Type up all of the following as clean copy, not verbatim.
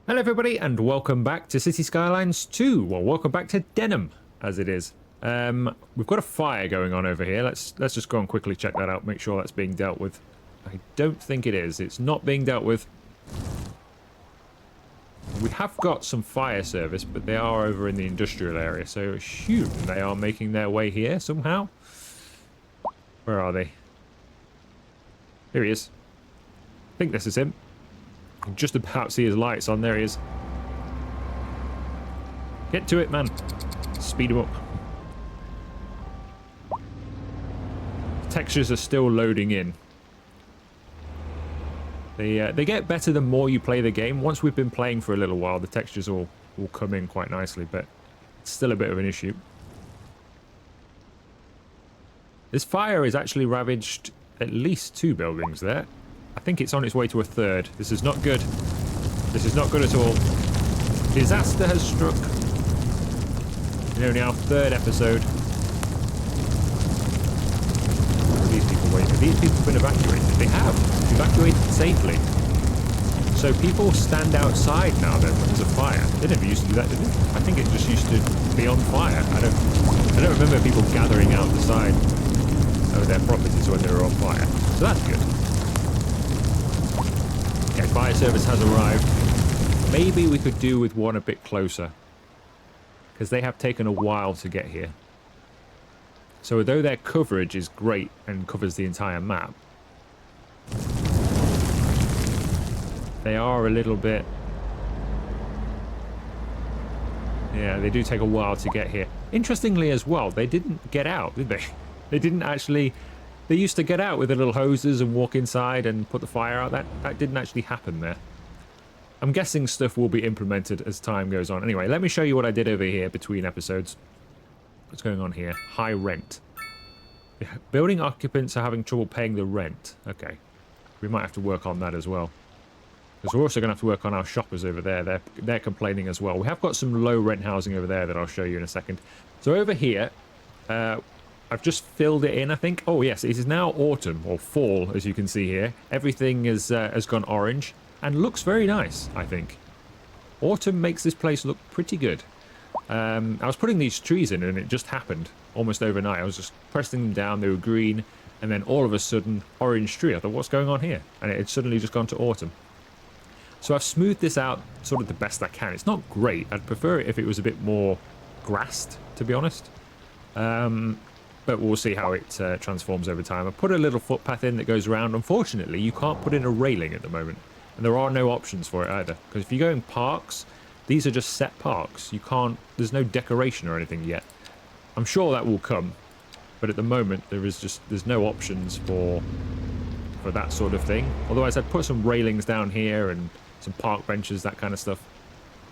Hello everybody and welcome back to City Skylines 2. Well, welcome back to Denham, as it is. We've got a fire going on over here. Let's just go and quickly check that out, make sure that's being dealt with. I don't think it is. It's not being dealt with. We have got some fire service, but they are over in the industrial area, so I assume they are making their way here somehow. Where are they? Here he is. I think this is him. I can just about see his lights on. There he is. Get to it, man. Speed him up. Textures are still loading in. They get better the more you play the game. Once we've been playing for a little while, the textures will come in quite nicely, but it's still a bit of an issue. This fire has actually ravaged at least 2 buildings there. I think it's on its way to a 3rd. This is not good. This is not good at all. Disaster has struck. In only our 3rd episode. These people wait. These people have been evacuated. They have. Evacuated safely. So people stand outside now then when there's a fire. They never used to do that, did they? I think it just used to be on fire. I don't remember people gathering out the side of their properties when they were on fire. So that's good. Okay, fire service has arrived. Maybe we could do with one a bit closer, because they have taken a while to get here. So although their coverage is great and covers the entire map, they are a little bit... Yeah, they do take a while to get here. Interestingly as well, they didn't get out, did they? They didn't actually... They used to get out with the little hoses and walk inside and put the fire out. That didn't actually happen there. I'm guessing stuff will be implemented as time goes on. Anyway, let me show you what I did over here between episodes. What's going on here? High rent. The building occupants are having trouble paying the rent. Okay. We might have to work on that as well. Because we're also going to have to work on our shoppers over there. They're complaining as well. We have got some low rent housing over there that I'll show you in a second. So over here... I've just filled it in, I think. Oh, yes, it is now autumn, or fall, as you can see here. Everything has gone orange, and looks very nice, I think. Autumn makes this place look pretty good. I was putting these trees in, and it just happened almost overnight. I was just pressing them down, they were green, and then all of a sudden, orange tree. I thought, what's going on here? And it had suddenly just gone to autumn. So I've smoothed this out sort of the best I can. It's not great. I'd prefer it if it was a bit more grassed, to be honest. But we'll see how it transforms over time. I put a little footpath in that goes around. Unfortunately, you can't put in a railing at the moment. And there are no options for it either. Because if you go in parks, these are just set parks. You can't... There's no decoration or anything yet. I'm sure that will come. But at the moment, there's no options for that sort of thing. Otherwise, I'd put some railings down here and some park benches, that kind of stuff.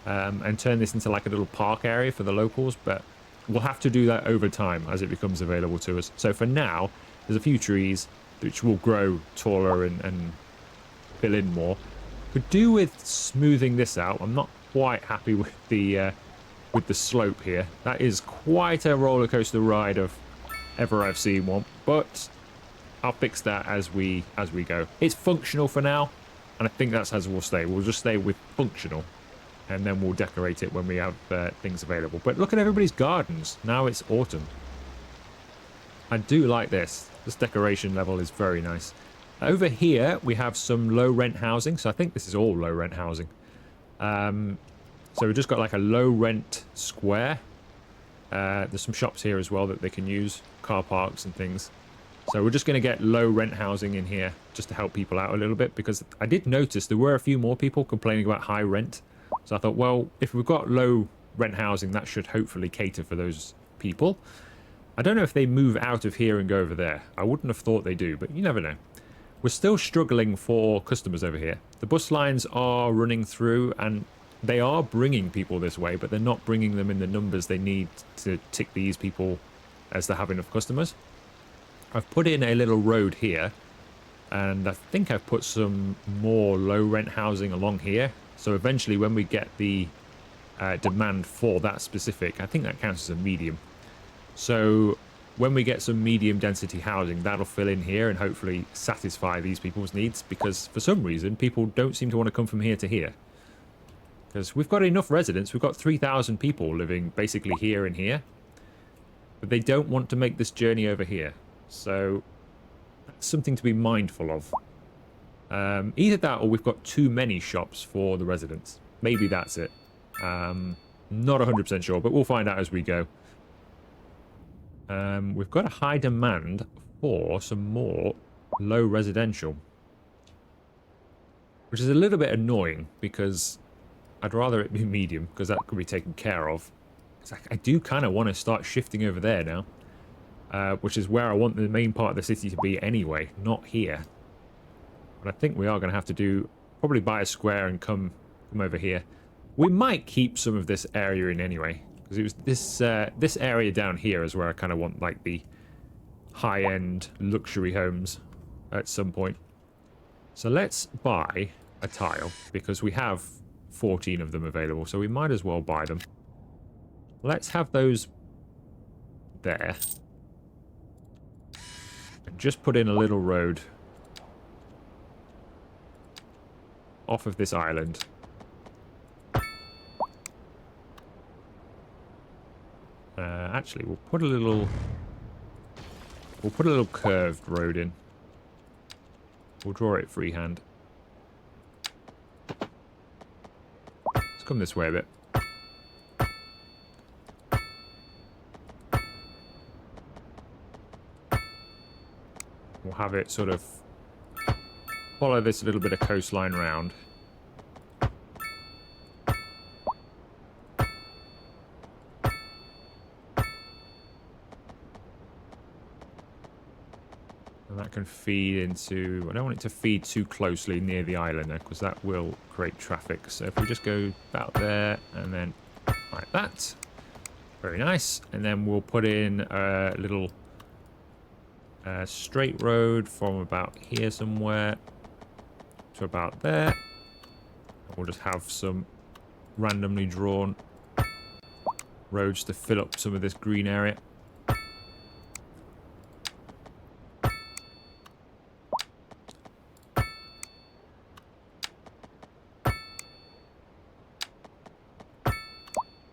And turn this into like a little park area for the locals. But... we'll have to do that over time as it becomes available to us. So for now, there's a few trees which will grow taller and fill in more. Could do with smoothing this out. I'm not quite happy with the slope here. That is quite a roller coaster ride if ever I've seen one. But I'll fix that as we go. It's functional for now, and I think that's as we'll stay. We'll just stay with functional. And then we'll decorate it when we have things available. But look at everybody's gardens. Now it's autumn. I do like this. This decoration level is very nice. Over here, we have some low rent housing. So I think this is all low rent housing. So we've just got like a low rent square. There's some shops here as well that they can use. Car parks and things. So we're just going to get low rent housing in here just to help people out a little bit. Because I did notice there were a few more people complaining about high rent. So I thought, well, if we've got low rent housing, that should hopefully cater for those people. I don't know if they move out of here and go over there. I wouldn't have thought they do, but you never know. We're still struggling for customers over here. The bus lines are running through and they are bringing people this way, but they're not bringing them in the numbers they need to tick these people as they have enough customers. I've put in a little road here, and I think I've put some more low rent housing along here. So eventually when we get the demand for that specific, I think that counts as a medium. So when we get some medium density housing, that'll fill in here and hopefully satisfy these people's needs, because for some reason people don't seem to want to come from here to here. Because we've got enough residents. We've got 3,000 people living basically here and here. But they don't want to make this journey over here. So that's something to be mindful of. Either that or we've got too many shops for the residents. Maybe that's it. Not 100% sure, but we'll find out as we go. We've got a high demand for some more low residential. Which is a little bit annoying because I'd rather it be medium because that could be taken care of. I do kind of want to start shifting over there now. Which is where I want the main part of the city to be anyway, not here. But I think we are going to have to probably buy a square and come over here. We might keep some of this area in anyway. Because it was this area down here is where I kind of want like the high-end luxury homes at some point. So let's buy a tile because we have 14 of them available. So we might as well buy them. Let's have those there. And just put in a little road off of this island. Actually, we'll put a little curved road in. We'll draw it freehand. Let's come this way a bit. We'll have it sort of follow this little bit of coastline round. And that can feed into... I don't want it to feed too closely near the island there, because that will create traffic. So if we just go about there, and then like that. Very nice. And then we'll put in a little straight road from about here somewhere to about there. And we'll just have some randomly drawn roads to fill up some of this green area.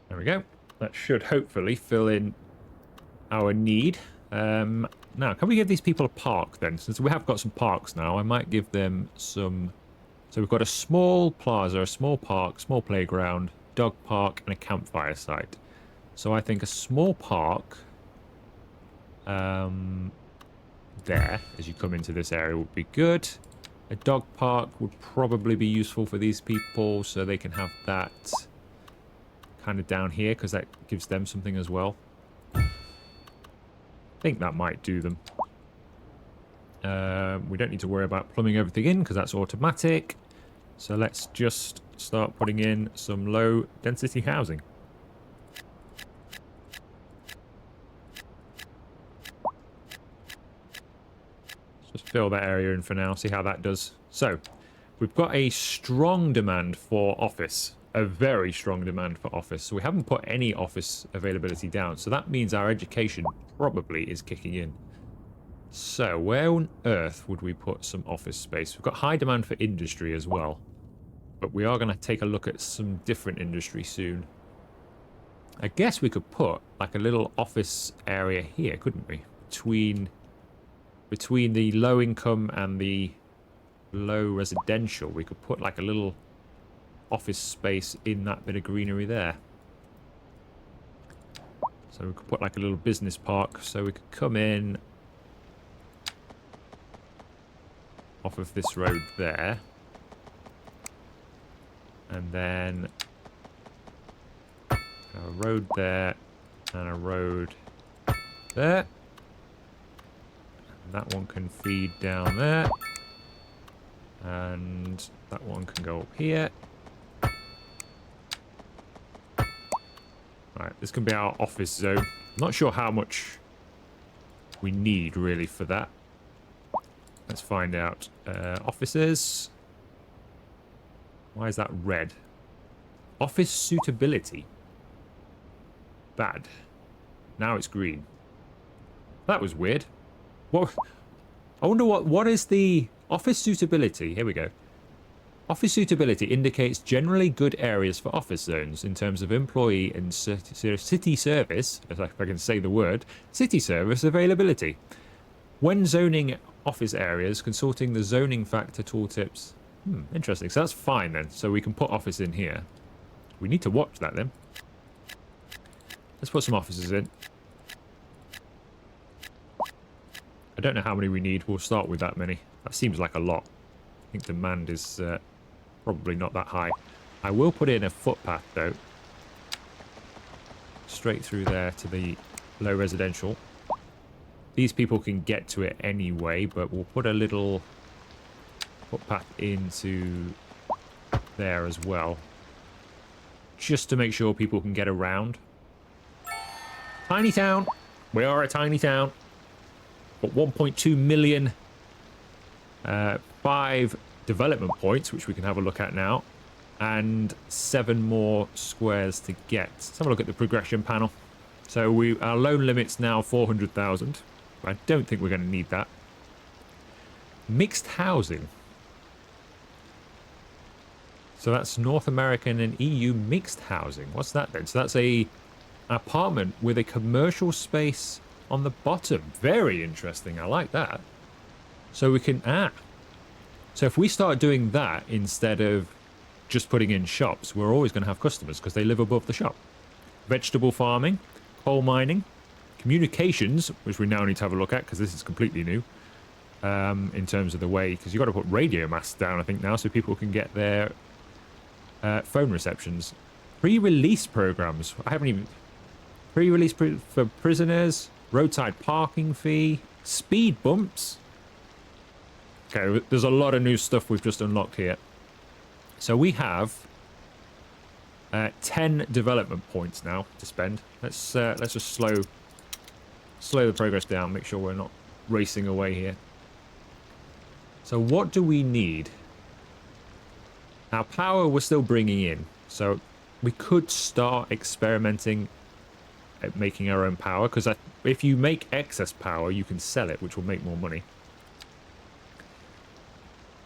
There we go. That should hopefully fill in our need. Now, can we give these people a park then? Since we have got some parks now, I might give them some... So we've got a small plaza, a small park, small playground, dog park, and a campfire site. So I think a small park there, as you come into this area, would be good. A dog park would probably be useful for these people, so they can have that kind of down here, because that gives them something as well. I think that might do them. We don't need to worry about plumbing everything in because that's automatic. So let's just start putting in some low density housing. Let's just fill that area in for now, see how that does. So we've got a strong demand for office. A very strong demand for office. So we haven't put any office availability down. So that means our education probably is kicking in. So where on earth would we put some office space? We've got high demand for industry as well. But we are going to take a look at some different industry soon. I guess we could put like a little office area here, couldn't we? Between the low income and the low residential, we could put like a little office space in that bit of greenery there. So we could put like a little business park, so we could come in off of this road there, and then a road there and a road there, and that one can feed down there, and that one can go up here. Right, this can be our office zone. I'm not sure how much we need really for that. Let's find out. Offices. Why is that red? Office suitability. Bad. Now it's green. That was weird. What? I wonder what is the office suitability. Here we go. Office suitability indicates generally good areas for office zones in terms of employee and city service, if I can say the word, city service availability. When zoning office areas, consulting the zoning factor tooltips. Interesting. So that's fine then. So we can put office in here. We need to watch that then. Let's put some offices in. I don't know how many we need. We'll start with that many. That seems like a lot. I think demand is probably not that high. I will put in a footpath though. Straight through there to the low residential. These people can get to it anyway, but we'll put a little footpath into there as well. Just to make sure people can get around. Tiny town. We are a tiny town. Got 1.2 million. 5 development points, which we can have a look at now. And 7 more squares to get. Let's have a look at the progression panel. So our loan limit's now 400,000. I don't think we're going to need that. Mixed housing. So that's North American and EU mixed housing. What's that then? So that's an apartment with a commercial space on the bottom. Very interesting. I like that. So we can... So if we start doing that instead of just putting in shops, we're always going to have customers because they live above the shop. Vegetable farming, coal mining, communications, which we now need to have a look at because this is completely new in terms of the way... Because you've got to put radio masts down, I think, now so people can get their phone receptions. Pre-release programs. I haven't even... Pre-release for prisoners, roadside parking fee, speed bumps. Okay, there's a lot of new stuff we've just unlocked here. So we have 10 development points now to spend. Let's just slow the progress down, make sure we're not racing away here. So what do we need? Now power we're still bringing in, so we could start experimenting at making our own power, because if you make excess power you can sell it, which will make more money.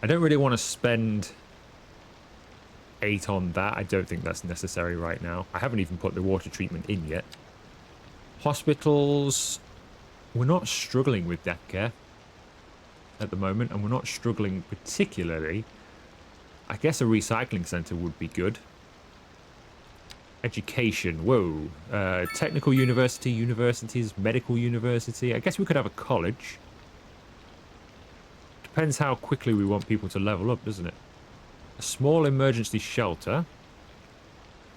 I don't really want to spend 8 on that. I don't think that's necessary right now. I haven't even put the water treatment in yet. Hospitals. We're not struggling with death care at the moment, and we're not struggling particularly. I guess a recycling centre would be good. Education. Whoa. Technical university, universities, medical university. I guess we could have a college. Depends how quickly we want people to level up, doesn't it? A small emergency shelter.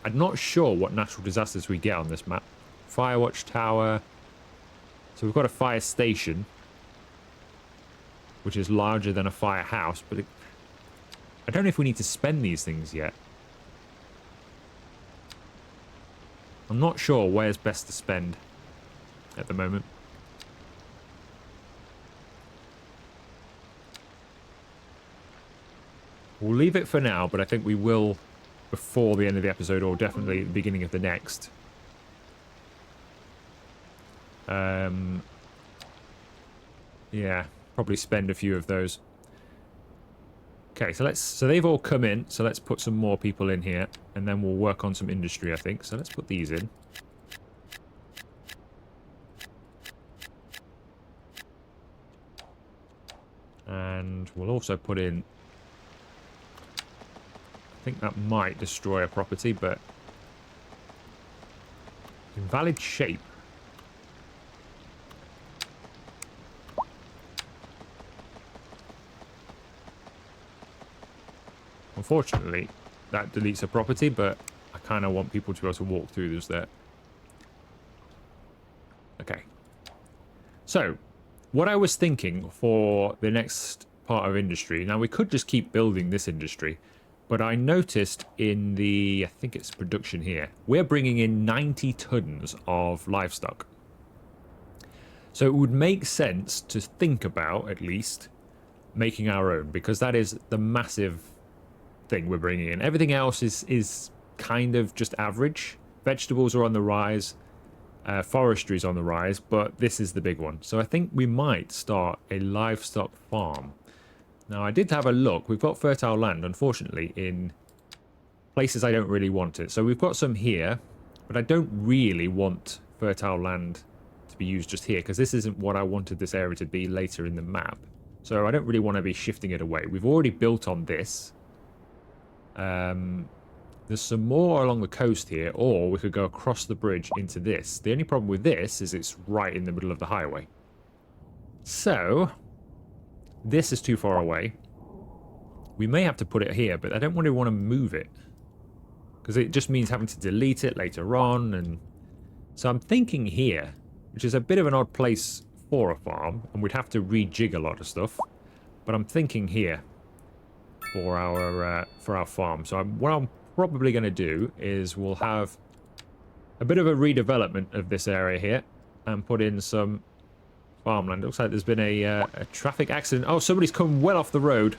I'm not sure what natural disasters we get on this map. Firewatch tower. So we've got a fire station, which is larger than a firehouse, but I don't know if we need to spend these things yet. I'm not sure where's best to spend at the moment. We'll leave it for now, but I think we will before the end of the episode, or definitely the beginning of the next. Yeah, probably spend a few of those. Okay, so they've all come in, so let's put some more people in here, and then we'll work on some industry, I think. So let's put these in. And we'll also put in... I think that might destroy a property, but... Invalid shape. Unfortunately, that deletes a property, but I kind of want people to be able to walk through this there. Okay. So, what I was thinking for the next part of industry, now we could just keep building this industry, but I noticed in the, I think it's production here, we're bringing in 90 tons of livestock. So it would make sense to think about, at least, making our own, because that is the massive thing we're bringing in. Everything else is kind of just average. Vegetables are on the rise, forestry is on the rise, but this is the big one. So I think we might start a livestock farm. Now, I did have a look. We've got fertile land, unfortunately, in places I don't really want it. So we've got some here, but I don't really want fertile land to be used just here, because this isn't what I wanted this area to be later in the map. So I don't really want to be shifting it away. We've already built on this. There's some more along the coast here, or we could go across the bridge into this. The only problem with this is it's right in the middle of the highway. So, this is too far away. We may have to put it here, but I don't really want to move it, because it just means having to delete it later on. And so I'm thinking here, which is a bit of an odd place for a farm, and we'd have to rejig a lot of stuff. But I'm thinking here for our farm. So what I'm probably going to do is we'll have a bit of a redevelopment of this area here and put in some farmland. Looks like there's been a traffic accident. Oh, somebody's come well off the road.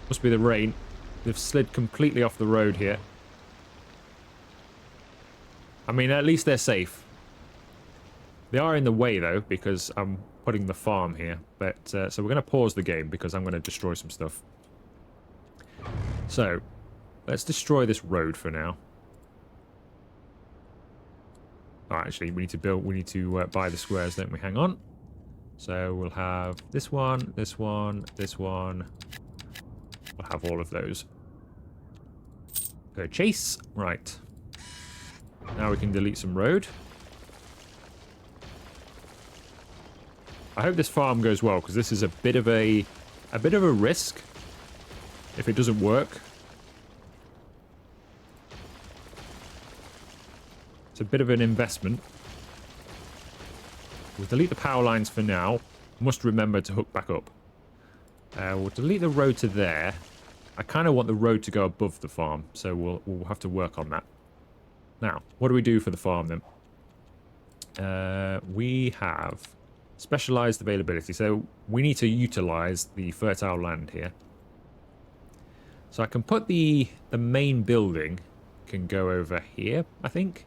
Must be the rain. They've slid completely off the road here. I mean, at least they're safe. They are in the way, though, because I'm putting the farm here. But so we're going to pause the game because I'm going to destroy some stuff. So, let's destroy this road for now. Oh, actually, we need to buy the squares, don't we? Hang on. So we'll have this one, this one, this one. We'll have all of those. Go chase. Right. Now we can delete some road. I hope this farm goes well, because this is a bit of a risk if it doesn't work. It's a bit of an investment. We'll delete the power lines for now. Must remember to hook back up. We'll delete the road to there. I kind of want the road to go above the farm, so we'll have to work on that. Now, what do we do for the farm then? We have specialized availability, so we need to utilize the fertile land here. So I can put the main building can go over here, I think.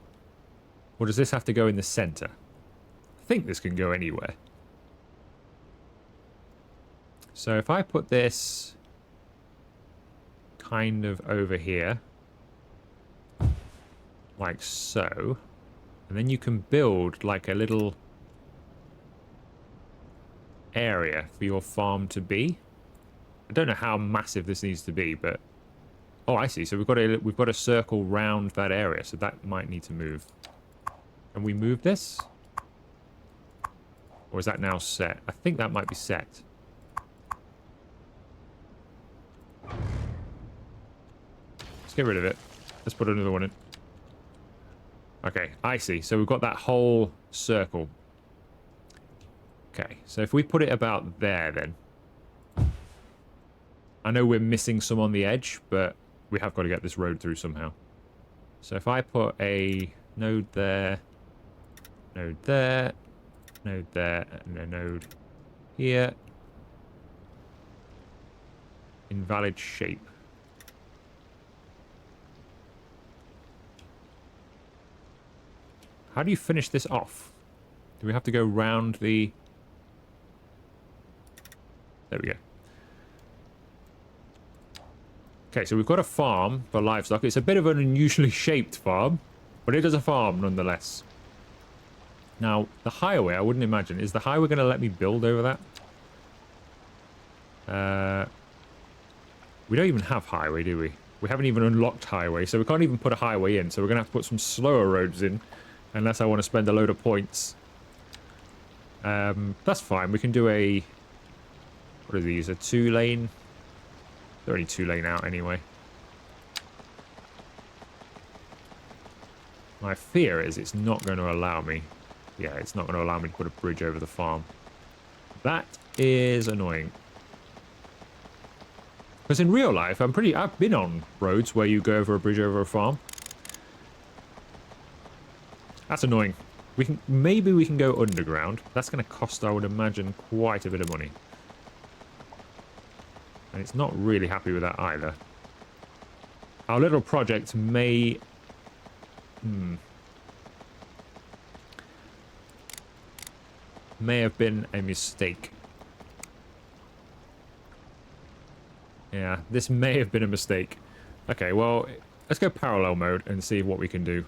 Or does this have to go in the center? I think this can go anywhere. So if I put this kind of over here, like so, and then you can build like a little area for your farm to be. I don't know how massive this needs to be, but oh, I see. So we've got a circle round that area, so that might need to move. Can we move this? Or is that now set? I think that might be set. Let's get rid of it. Let's put another one in. Okay, I see. So we've got that whole circle. Okay, so if we put it about there then. I know we're missing some on the edge, but we have got to get this road through somehow. So if I put a node there, node there, node there, and a node here. Invalid shape. How do you finish this off? Do we have to go round the... There we go. Okay, so we've got a farm for livestock. It's a bit of an unusually shaped farm, but it is a farm nonetheless. Now, the highway, I wouldn't imagine. Is the highway going to let me build over that? We don't even have highway, do we? We haven't even unlocked highway, so we can't even put a highway in. So we're going to have to put some slower roads in, unless I want to spend a load of points. That's fine. We can do a... What are these? A 2-lane? They're only 2-lane out anyway. My fear is it's not going to allow me. Yeah, it's not going to allow me to put a bridge over the farm. That is annoying. Because in real life, I've been on roads where you go over a bridge over a farm. That's annoying. Maybe we can go underground. That's going to cost, I would imagine, quite a bit of money. And it's not really happy with that either. Our little project may... may have been a mistake. Yeah, this may have been a mistake. Okay, well, let's go parallel mode and see what we can do.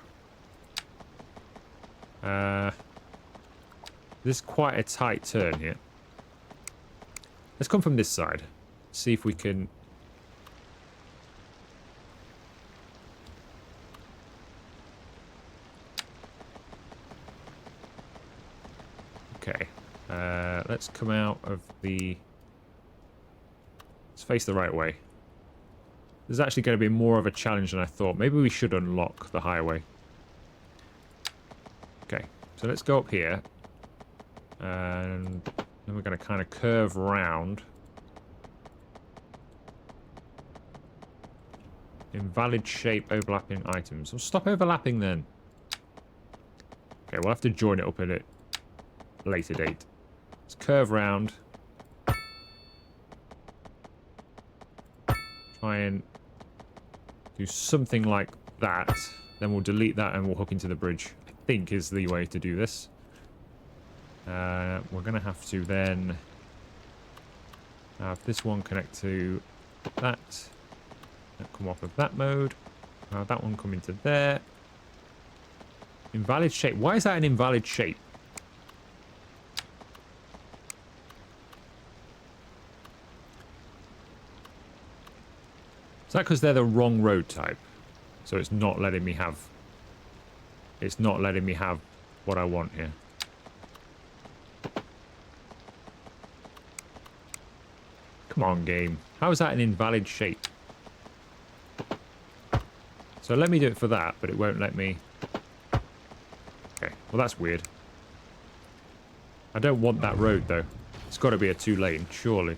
This is quite a tight turn here. Let's come from this side. See if we can... Okay. Let's come out of the... Let's face the right way. This is actually going to be more of a challenge than I thought. Maybe we should unlock the highway. Okay, so let's go up here. And then we're going to kind of curve round. Invalid shape overlapping items. Well, stop overlapping then. Okay, we'll have to join it up at a later date. Let's curve round. Try and do something like that. Then we'll delete that and we'll hook into the bridge. I think is the way to do this. We're going to have to then have this one connect to that. Come off of that mode. That one come into there. Invalid shape. Why is that an invalid shape? Is that because they're the wrong road type? So it's not letting me have... It's not letting me have what I want here. Come on, game. How is that an invalid shape? So let me do it for that, but it won't let me... Okay, well that's weird. I don't want that road though. It's got to be a 2-lane, surely.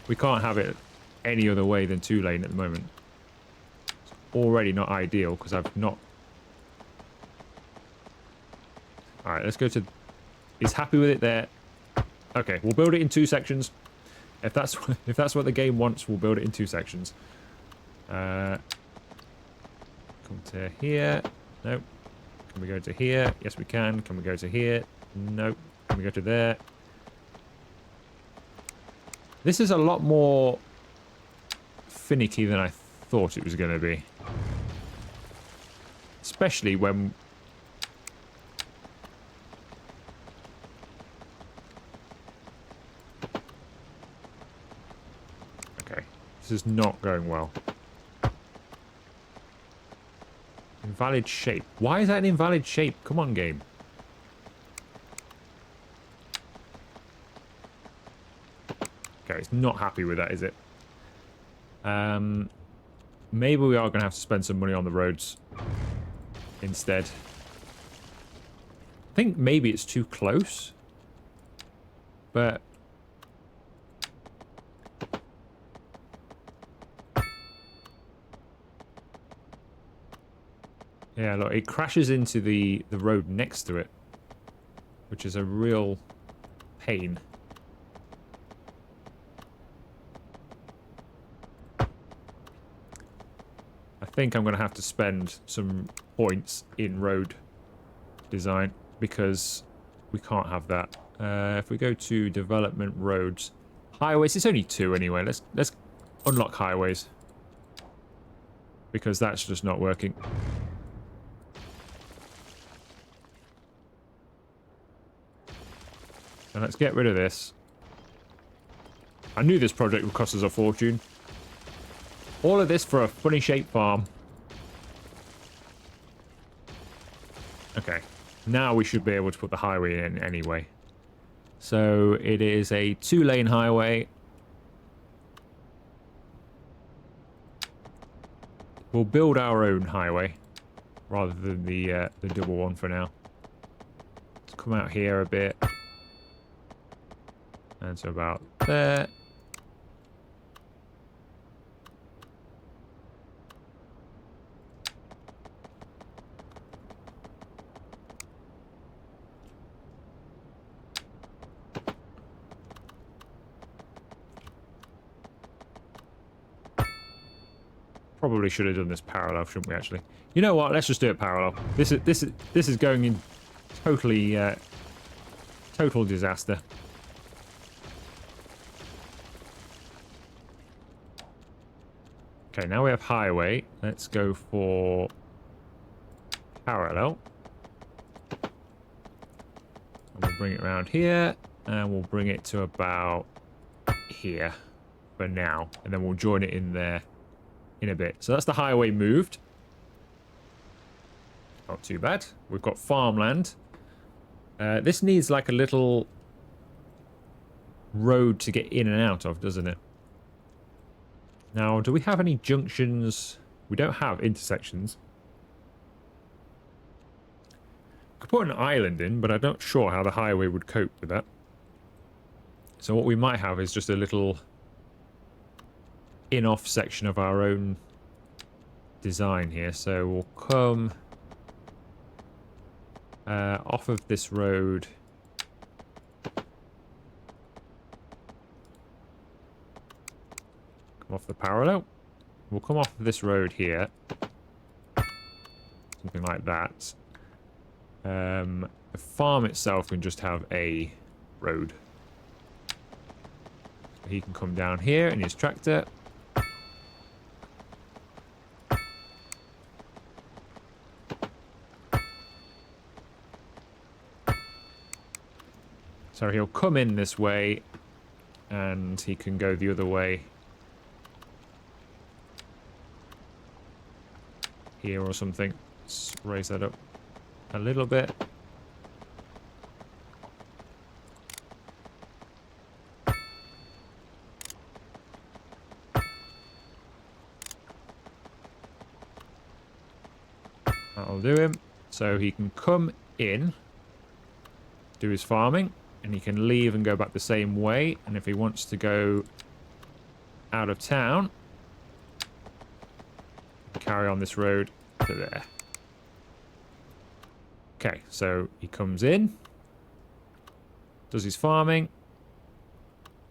We can't have it any other way than 2-lane at the moment. It's already not ideal because I've not... Alright, let's go to... He's happy with it there. Okay, we'll build it in 2 sections. If that's what the game wants, we'll build it in 2 sections. Come to here. Nope. Can we go to here? Yes, we can. Can we go to here? Nope. Can we go to there? This is a lot more finicky than I thought it was going to be. Especially when... Okay. This is not going well. Invalid shape. Why is that an invalid shape? Come on, game. Okay, it's not happy with that, is it? Maybe we are going to have to spend some money on the roads instead. I think maybe it's too close. But... Yeah, look, it crashes into the road next to it, which is a real pain. I think I'm going to have to spend some points in road design because we can't have that. If we go to development roads, highways, it's only 2 anyway. Let's unlock highways because that's just not working. And let's get rid of this. I knew this project would cost us a fortune. All of this for a funny shaped farm. Okay. Now we should be able to put the highway in anyway. So it is a 2-lane highway. We'll build our own highway rather than the double one for now. Let's come out here a bit. And so about there. Probably should have done this parallel, shouldn't we? Actually, you know what? Let's just do it parallel. This is going in totally total disaster. Okay, now we have highway. Let's go for parallel. And we'll bring it around here, and we'll bring it to about here for now. And then we'll join it in there in a bit. So that's the highway moved. Not too bad. We've got farmland. This needs like a little road to get in and out of, doesn't it? Now, do we have any junctions? We don't have intersections. Could put an island in, but I'm not sure how the highway would cope with that. So what we might have is just a little in-off section of our own design here. So we'll come off of this road. Come off the parallel. We'll come off this road here. Something like that. The farm itself can just have a road. He can come down here in his tractor. So he'll come in this way, and he can go the other way. Here or something. Let's raise that up a little bit. That'll do him. So he can come in, do his farming, and he can leave and go back the same way. And if he wants to go out of town, carry on this road to there. Okay, so he comes in, does his farming,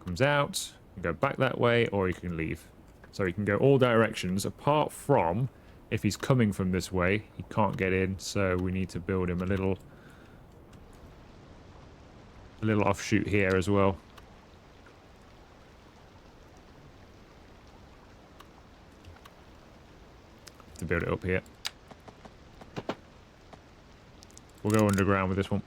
comes out, can go back that way, or he can leave. So he can go all directions, apart from if he's coming from this way, he can't get in, so we need to build him a little offshoot here as well. To build it up here. We'll go underground with this one.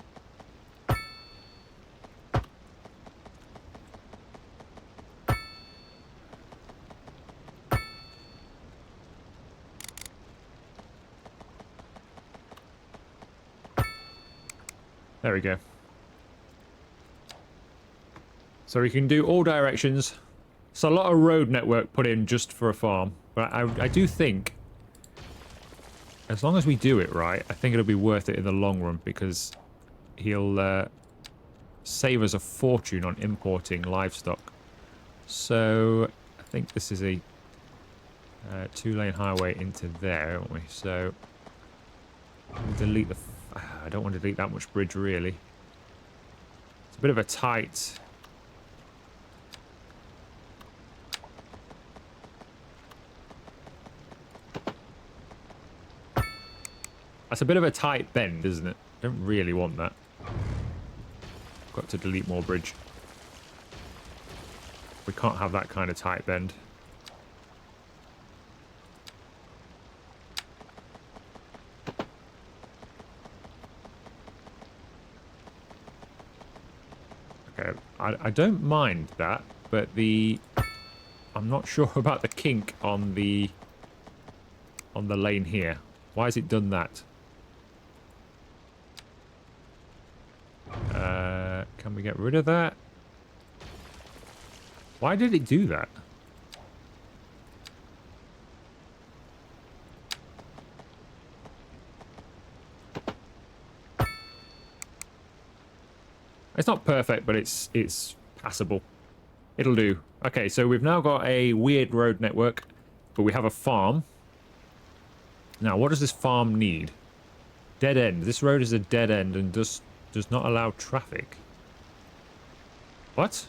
There we go. So we can do all directions. It's a lot of road network put in just for a farm. But I do think, as long as we do it right, I think it'll be worth it in the long run, because he'll save us a fortune on importing livestock. So I think this is a 2-lane highway into there, don't we? So we'll delete the... I don't want to delete that much bridge, really. It's a bit of a tight... That's a bit of a tight bend, isn't it? Don't really want that. Got to delete more bridge. We can't have that kind of tight bend. Okay, I don't mind that, but I'm not sure about the kink on the lane here. Why has it done that? Can we get rid of that? Why did it do that? It's not perfect, but it's passable. It'll do. Okay, so we've now got a weird road network, but we have a farm. Now, what does this farm need? Dead end. This road is a dead end and does not allow traffic. What?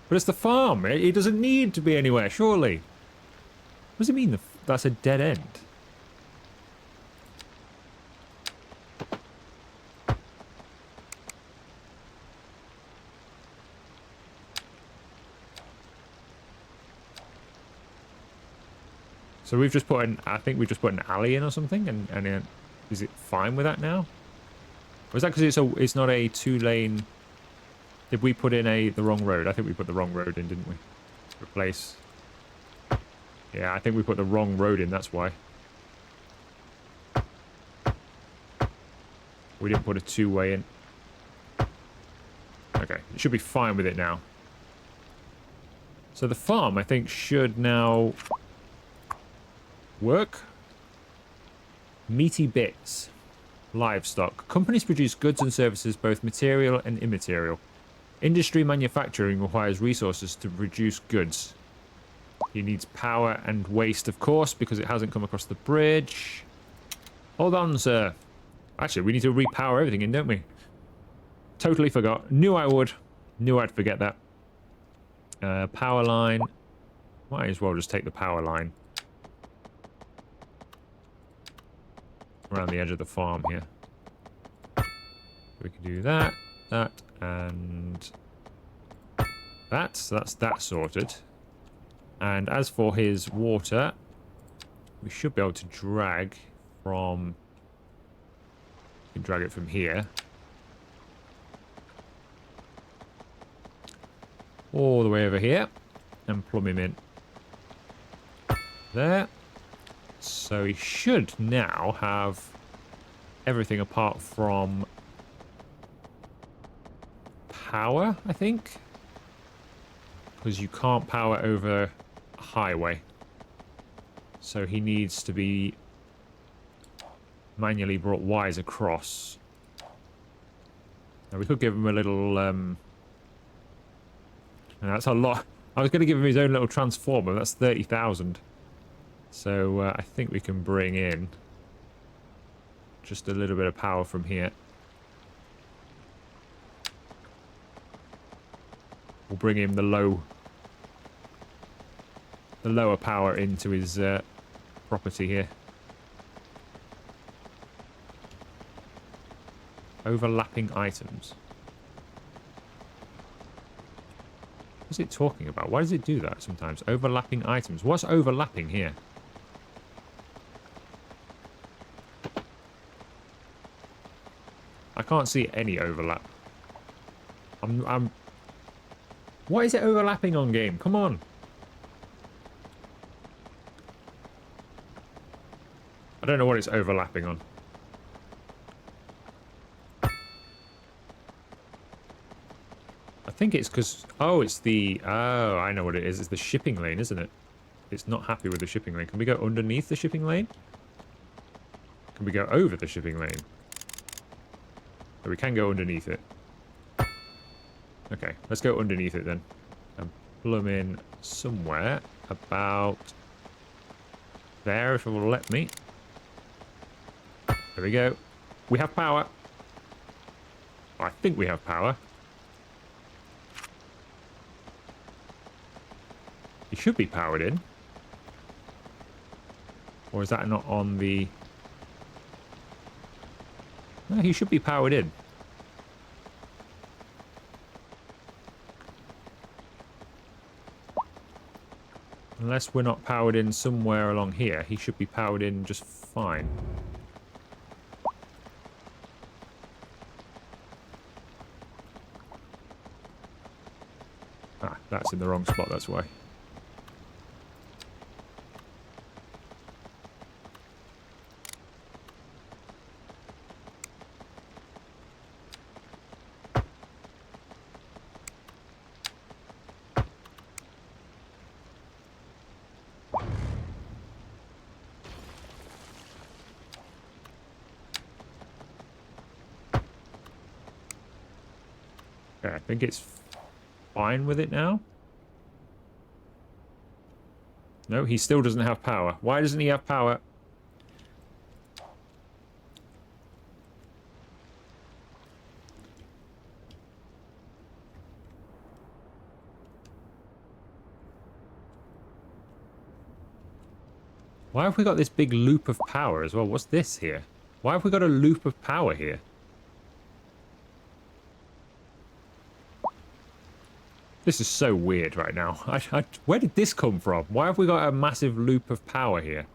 But it's the farm. It doesn't need to be anywhere, surely. What does it mean that's a dead end? So we've just put an, I think we just put an alley in or something, and is it fine with that now? Or is that because it's not a 2-lane? Did we put in the wrong road? I think we put the wrong road in, didn't we? Replace. Yeah, I think we put the wrong road in, that's why. We didn't put a 2-way in. Okay, it should be fine with it now. So the farm, I think, should now work. Meaty bits. Livestock. Companies produce goods and services, both material and immaterial. Industry manufacturing requires resources to produce goods. He needs power and waste, of course, because it hasn't come across the bridge. Hold on, sir. Actually, we need to repower everything in, don't we? Totally forgot. Knew I would. Knew I'd forget that. Power line. Might as well just take the power line. Around the edge of the farm here. We can do that, and that. So that's that sorted. And as for his water, we should be able to drag from... We can drag it from here. All the way over here. And plumb him in. There. So he should now have everything apart from power, I think. Because you can't power over a highway. So he needs to be manually brought wires across. Now we could give him a little... and that's a lot. I was going to give him his own little transformer. That's 30,000. So I think we can bring in just a little bit of power from here. We'll bring him the lower power into his property here. Overlapping items. What's it talking about? Why does it do that sometimes? Overlapping items. What's overlapping here? I can't see any overlap. What is it overlapping on, game? Come on. I don't know what it's overlapping on. I think it's because... Oh, it's the... Oh, I know what it is. It's the shipping lane, isn't it? It's not happy with the shipping lane. Can we go underneath the shipping lane? Can we go over the shipping lane? So we can go underneath it. Okay, let's go underneath it then. And plumb in somewhere about there, if it will let me. There we go. We have power. I think we have power. He should be powered in. Or is that not on the... No, he should be powered in. Unless we're not powered in somewhere along here, he should be powered in just fine. Ah, that's in the wrong spot, that's why. Okay, I think it's fine with it now. No, he still doesn't have power. Why doesn't he have power? Why have we got this big loop of power as well? What's this here? Why have we got a loop of power here? This is so weird right now. Where did this come from? Why have we got a massive loop of power here?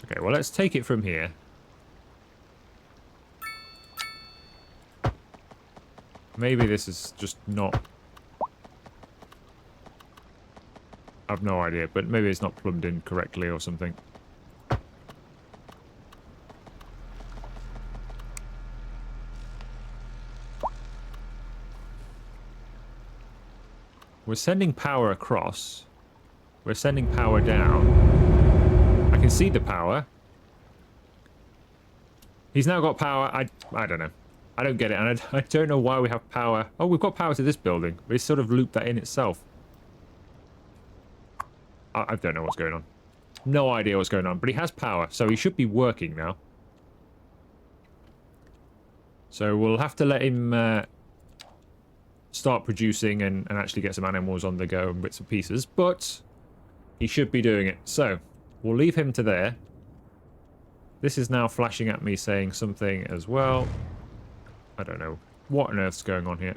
Okay, well, let's take it from here. Maybe this is just not... I've no idea, but maybe it's not plumbed in correctly or something. We're sending power across. We're sending power down. I can see the power. He's now got power. I don't know. I don't get it, and I don't know why we have power. Oh, we've got power to this building. We sort of looped that in itself. I don't know what's going on. No idea what's going on, but he has power, so he should be working now. So we'll have to let him start producing and actually get some animals on the go and bits and pieces, but he should be doing it. So we'll leave him to there. This is now flashing at me saying something as well. I don't know what on earth's going on here.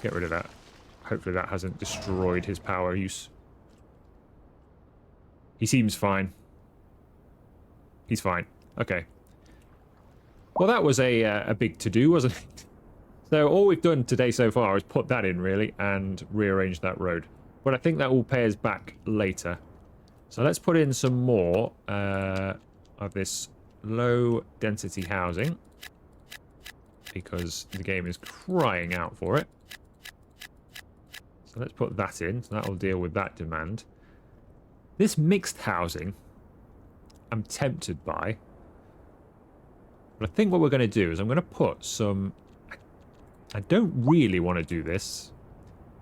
Get rid of that. Hopefully that hasn't destroyed his power use. He seems fine. He's fine. Okay. Well, that was a big to-do, wasn't it? So all we've done today so far is put that in, really, and rearrange that road. But I think that will pay us back later. So let's put in some more of this low-density housing, because the game is crying out for it. So let's put that in. So that will deal with that demand. This mixed housing, I'm tempted by. But I think what we're going to do is I'm going to put some... I don't really want to do this,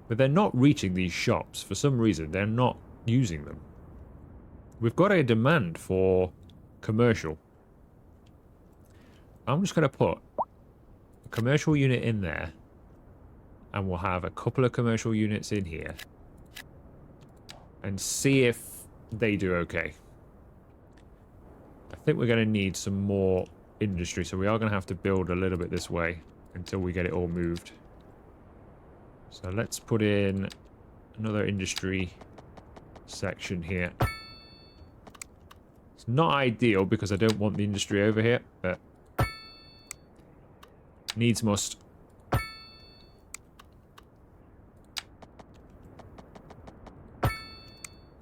but they're not reaching these shops. For some reason, they're not using them. We've got a demand for commercial. I'm just going to put a commercial unit in there, and we'll have a couple of commercial units in here, and see if they do okay. I think we're going to need some more industry, so we are going to have to build a little bit this way until we get it all moved. So let's put in another industry section here. It's not ideal because I don't want the industry over here, but needs must.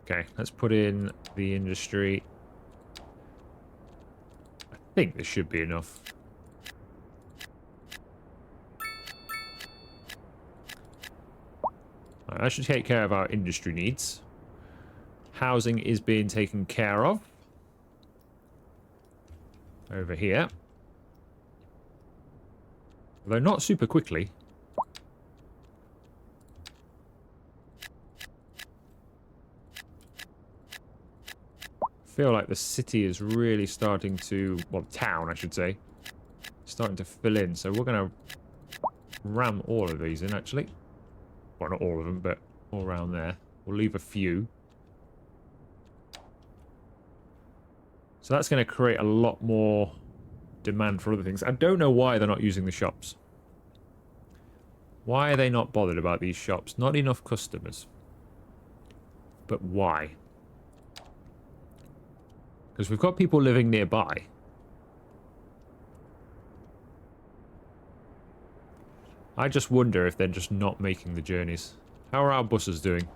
Okay, let's put in the industry. I think this should be enough. Right, that should take care of our industry needs. Housing is being taken care of. Over here. Though not super quickly. I feel like the city is really starting to, well, town I should say, starting to fill in. So we're going to ram all of these in actually. Well, not all of them, but all around there. We'll leave a few. So that's going to create a lot more demand for other things. I don't know why they're not using the shops. Why are they not bothered about these shops? Not enough customers. But why? Because we've got people living nearby. I just wonder if they're just not making the journeys. How are our buses doing?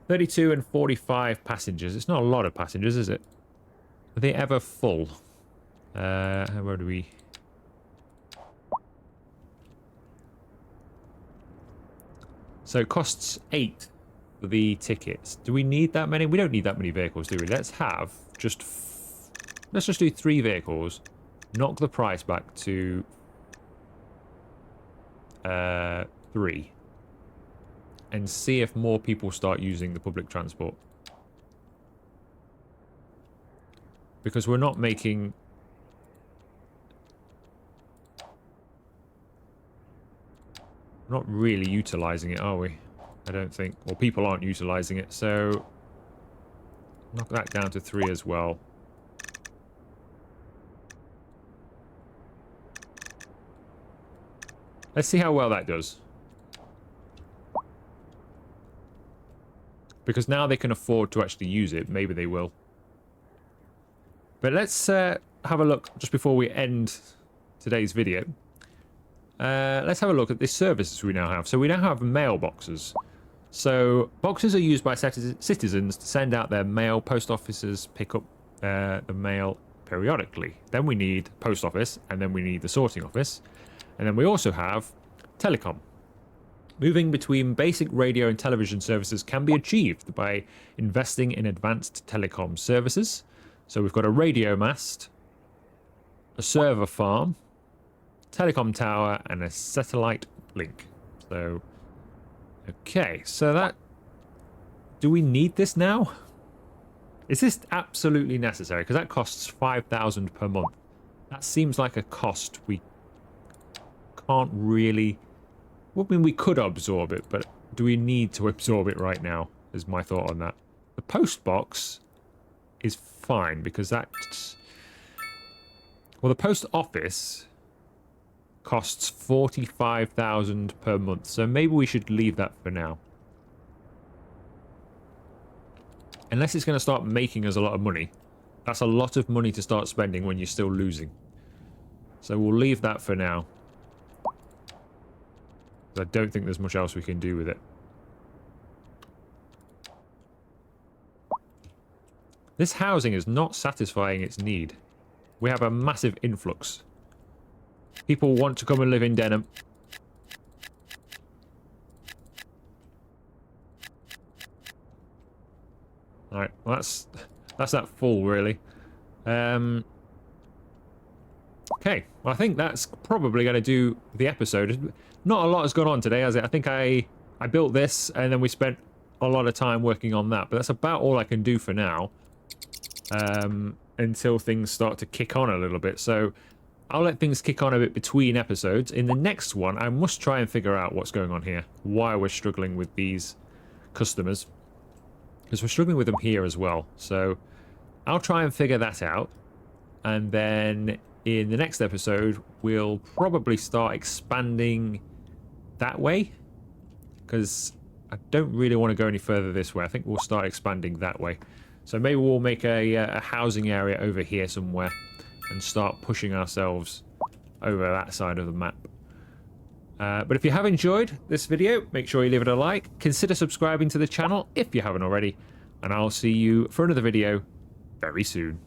32 and 45 passengers. It's not a lot of passengers, is it? Are they ever full? Where do we... So it costs 8 for the tickets. Do we need that many? We don't need that many vehicles, do we? Let's have just... Let's just do 3 vehicles. Knock the price back to... 3. And see if more people start using the public transport. Because we're not making... We're not really utilizing it, are we? I don't think. Or people aren't utilizing it, so knock that down to 3 as well. Let's see how well that does. Because now they can afford to actually use it. Maybe they will. But let's have a look just before we end today's video. Let's have a look at the services we now have. So we now have mailboxes. So boxes are used by citizens to send out their mail. Post offices pick up the mail periodically. Then we need post office, and then we need the sorting office. And then we also have telecom. Moving between basic radio and television services can be achieved by investing in advanced telecom services. So we've got a radio mast, a server farm, telecom tower, and a satellite link. So, okay, so that... Do we need this now? Is this absolutely necessary? Because that costs 5,000 per month. That seems like a cost we can't really... Well, I mean, we could absorb it, but do we need to absorb it right now, is my thought on that. The post box is fine, because that's... Well, the post office costs 45,000 per month, so maybe we should leave that for now. Unless it's going to start making us a lot of money. That's a lot of money to start spending when you're still losing. So we'll leave that for now. I don't think there's much else we can do with it. This housing is not satisfying its need. We have a massive influx. People want to come and live in Denham. Alright, well that's that full, really. Okay, well I think that's probably going to do the episode. Not a lot has gone on today, has it? I think I built this, and then we spent a lot of time working on that. But that's about all I can do for now. Until things start to kick on a little bit. So I'll let things kick on a bit between episodes. In the next one, I must try and figure out what's going on here. Why we're struggling with these customers. Because we're struggling with them here as well. So I'll try and figure that out. And then in the next episode, we'll probably start expanding that way. Because I don't really want to go any further this way. I think we'll start expanding that way. So maybe we'll make a housing area over here somewhere and start pushing ourselves over that side of the map. But if you have enjoyed this video, make sure you leave it a like. Consider subscribing to the channel if you haven't already. And I'll see you for another video very soon.